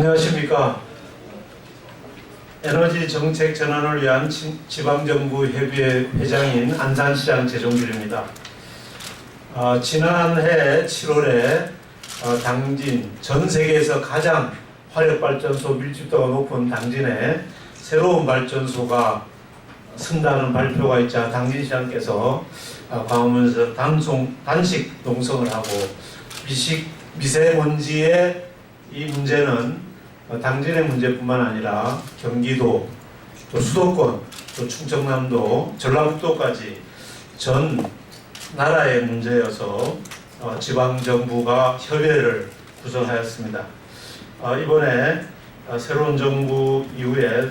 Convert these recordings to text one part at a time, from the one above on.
안녕하십니까. 에너지 정책 전환을 위한 지방정부 협의회 회장인 안산시장 재종길입니다. 지난해 7월에 당진, 전 세계에서 가장 화력발전소 밀집도가 높은 당진에 새로운 발전소가 쓴다는 발표가 있자 당진시장께서 광화문에서 단식 농성을 하고 미세먼지의 이 문제는 당진의 문제뿐만 아니라 경기도, 또 수도권, 또 충청남도, 전라북도까지 전 나라의 문제여서 지방정부가 협의회를 구성하였습니다. 이번에 새로운 정부 이후에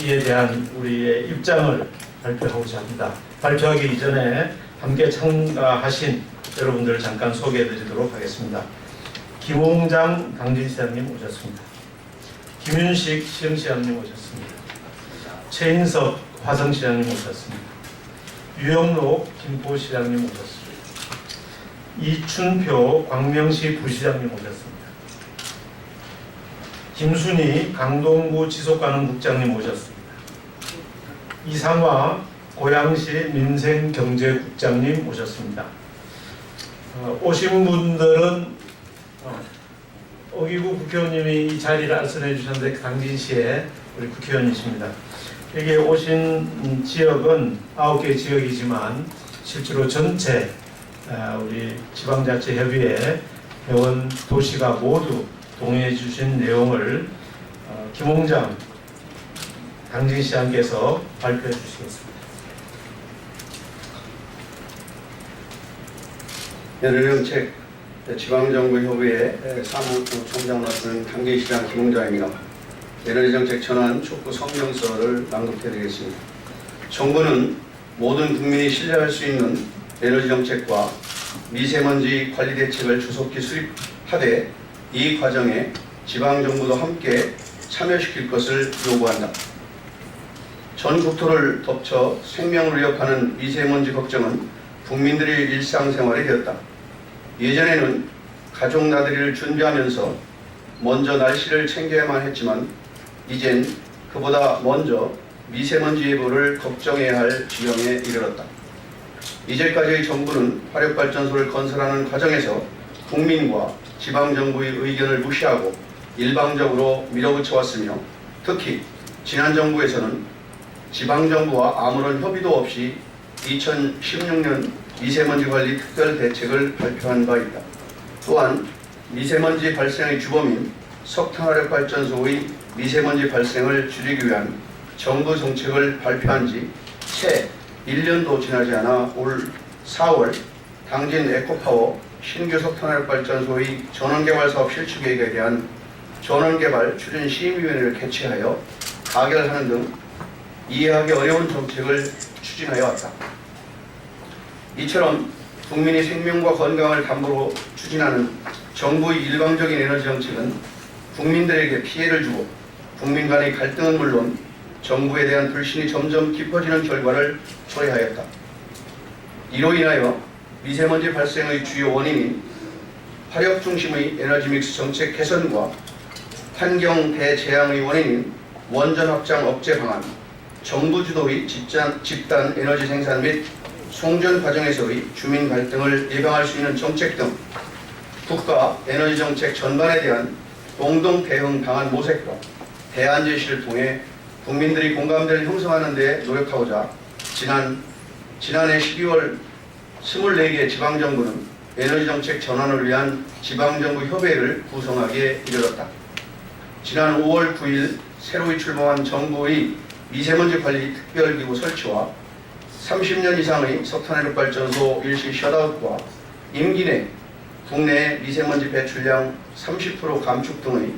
이에 대한 우리의 입장을 발표하고자 합니다. 발표하기 이전에 함께 참가하신 여러분들을 잠깐 소개해드리도록 하겠습니다. 김홍장 당진시장님 오셨습니다. 김윤식 시흥시장님 오셨습니다. 최인석 화성시장님 오셨습니다. 유영록 김포시장님 오셨습니다. 이춘표 광명시 부시장님 오셨습니다. 김순희 강동구 지속가능국장님 오셨습니다. 이상화 고양시 민생경제국장님 오셨습니다. 오신 분들은 오기구 국회의원님이 이 자리를 알선해 주셨는데 당진시의 우리 국회의원이십니다. 여기 오신 지역은 9개 지역이지만 실제로 전체 우리 지방자치협의회 회원 도시가 모두 동의해 주신 내용을 김홍장 당진시장께서 발표해 주시겠습니다. 에너지정책 지방정부협의회 사무총장 맡은 당진시장 김홍장입니다. 에너지정책 전환 촉구 성명서를 낭독해드리겠습니다. 정부는 모든 국민이 신뢰할 수 있는 에너지정책과 미세먼지 관리 대책을 조속히 수립하되 이 과정에 지방정부도 함께 참여시킬 것을 요구한다. 전 국토를 덮쳐 생명을 위협하는 미세먼지 걱정은 국민들의 일상생활이 되었다. 예전에는 가족 나들이를 준비하면서 먼저 날씨를 챙겨야만 했지만 이젠 그보다 먼저 미세먼지 예보를 걱정해야 할 지경에 이르렀다. 이제까지 정부는 화력발전소를 건설하는 과정에서 국민과 지방정부의 의견을 무시하고 일방적으로 밀어붙여왔으며 특히 지난 정부에서는 지방정부와 아무런 협의도 없이 2016년 미세먼지 관리 특별 대책을 발표한 바 있다. 또한 미세먼지 발생의 주범인 석탄화력발전소의 미세먼지 발생을 줄이기 위한 정부 정책을 발표한 지 채 1년도 지나지 않아 올 4월 당진 에코파워 신규 석탄화력발전소의 전원개발사업 실추계획에 대한 전원개발 추진심의위원회를 개최하여 가결하는 등 이해하기 어려운 정책을 추진하여 왔다. 이처럼 국민의 생명과 건강을 담보로 추진하는 정부의 일방적인 에너지 정책은 국민들에게 피해를 주고 국민 간의 갈등은 물론 정부에 대한 불신이 점점 깊어지는 결과를 초래하였다. 이로 인하여 미세먼지 발생의 주요 원인인 화력 중심의 에너지 믹스 정책 개선과 환경 대재앙의 원인인 원전 확장 억제 방안, 정부 주도의 집단 에너지 생산 및 송전 과정에서의 주민 갈등을 예방할 수 있는 정책 등 국가 에너지 정책 전반에 대한 공동 대응 방안 모색과 대안 제시를 통해 국민들이 공감대를 형성하는 데 노력하고자 지난해 12월 24개 지방정부는 에너지 정책 전환을 위한 지방정부 협의회를 구성하기에 이르렀다. 지난 5월 9일 새로이 출범한 정부의 미세먼지 관리 특별기구 설치와 30년 이상의 석탄화력발전소 일시 셧아웃과 임기 내 국내 미세먼지 배출량 30% 감축 등의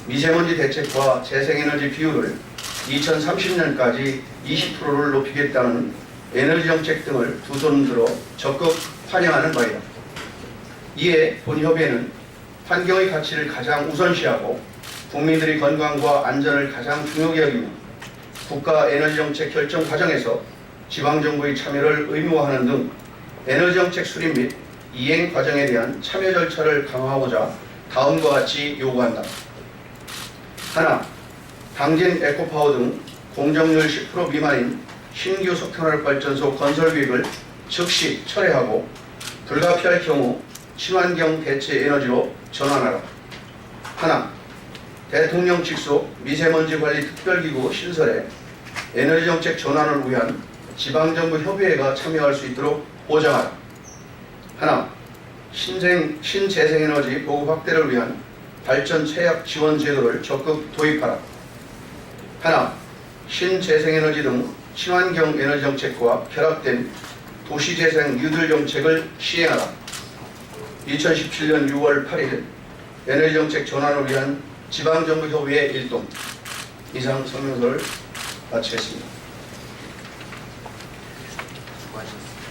미세먼지 대책과 재생에너지 비율을 2030년까지 20%를 높이겠다는 에너지 정책 등을 두 손 들어 적극 환영하는 바이다. 이에 본 협의회는 환경의 가치를 가장 우선시하고 국민들의 건강과 안전을 가장 중요하게 여기며 국가 에너지 정책 결정 과정에서 지방정부의 참여를 의무화하는 등 에너지 정책 수립 및 이행 과정에 대한 참여 절차를 강화하고자 다음과 같이 요구한다. 하나, 당진 에코파워 등 공정률 10% 미만인 신규 석탄화력발전소 건설 계획을 즉시 철회하고 불가피할 경우 친환경 대체 에너지로 전환하라. 하나, 대통령 직속 미세먼지 관리 특별기구 신설에 에너지정책 전환을 위한 지방정부 협의회가 참여할 수 있도록 보장하라. 하나, 신재생에너지 보급 확대를 위한 발전 채약 지원 제도를 적극 도입하라. 하나, 신재생에너지 등 친환경 에너지 정책과 결합된 도시재생 뉴딜 정책을 시행하라. 2017년 6월 8일 에너지 정책 전환을 위한 지방정부 협의회 일동. 이상 성명서를 마치겠습니다. 수고하셨습니다.